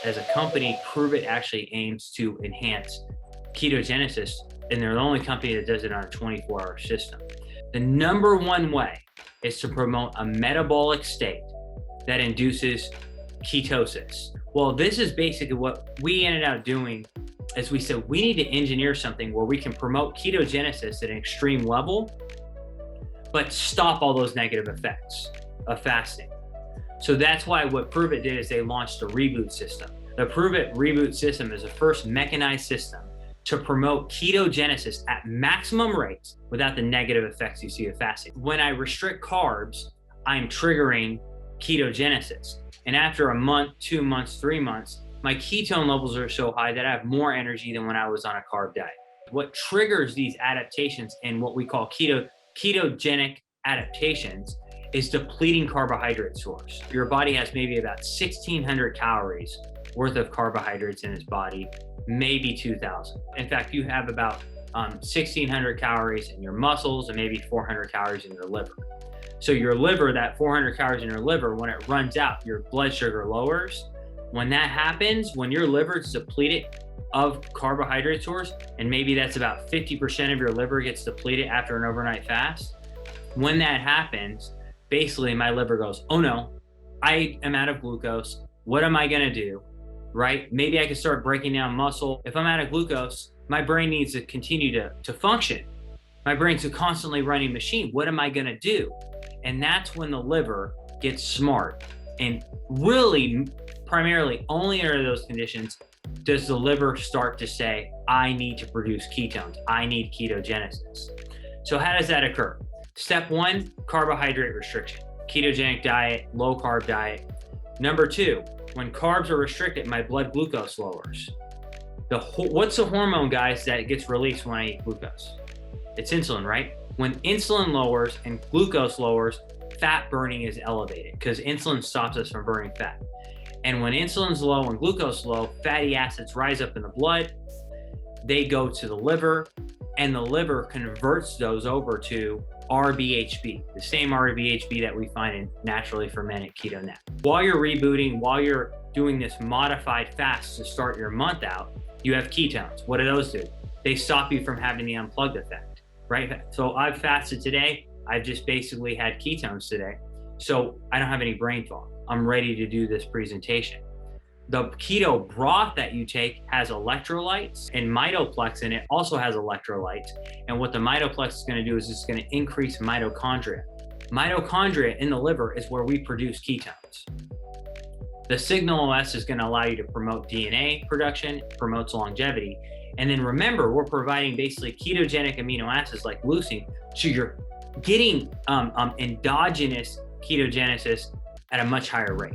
As a company, Prüvit actually aims to enhance ketogenesis, and they're the only company that does it on a 24-hour system. The number one way is to promote a metabolic state that induces ketosis. Well, this is basically what we ended up doing. As we said, we need to engineer something where we can promote ketogenesis at an extreme level, but stop all those negative effects of fasting. So that's why what Prüvit did is they launched a reboot system. The Prüvit reboot system is the first mechanized system to promote ketogenesis at maximum rates without the negative effects you see of fasting. When I restrict carbs, I'm triggering ketogenesis. And after a month, 2 months, 3 months, my ketone levels are so high that I have more energy than when I was on a carb diet. What triggers these adaptations and what we call ketogenic adaptations is depleting carbohydrate source. Your body has maybe about 1,600 calories worth of carbohydrates in its body, maybe 2,000. In fact, you have about 1,600 calories in your muscles and maybe 400 calories in your liver. So your liver, that 400 calories in your liver, when it runs out, your blood sugar lowers. When that happens, when your liver is depleted of carbohydrate source, and maybe that's about 50% of your liver gets depleted after an overnight fast, when that happens, basically my liver goes, oh no, I am out of glucose. What am I gonna do, right? Maybe I can start breaking down muscle. If I'm out of glucose, my brain needs to continue to function. My brain's a constantly running machine. What am I gonna do? And that's when the liver gets smart. And really, primarily only under those conditions does the liver start to say, I need to produce ketones. I need ketogenesis. So how does that occur? Step one, carbohydrate restriction, ketogenic diet, low carb diet. Number two, when carbs are restricted, my blood glucose lowers. What's the hormone, guys, that gets released when I eat glucose? It's insulin, right? When insulin lowers and glucose lowers, fat burning is elevated because insulin stops us from burning fat. And when insulin's low and glucose low, fatty acids rise up in the blood. They go to the liver, and the liver converts those over to RBHB, the same RBHB that we find in naturally fermented keto net. While you're rebooting, while you're doing this modified fast to start your month out, you have ketones. What do those do? They stop you from having the unplugged effect, right? So I've fasted today. I've just basically had ketones today. So I don't have any brain fog. I'm ready to do this presentation. The keto broth that you take has electrolytes, and Mitoplex in it also has electrolytes. And what the Mitoplex is going to do is it's going to increase mitochondria. Mitochondria in the liver is where we produce ketones. The Signal OS is going to allow you to promote DNA production, promotes longevity. And then remember, we're providing basically ketogenic amino acids like leucine. So you're getting endogenous ketogenesis at a much higher rate.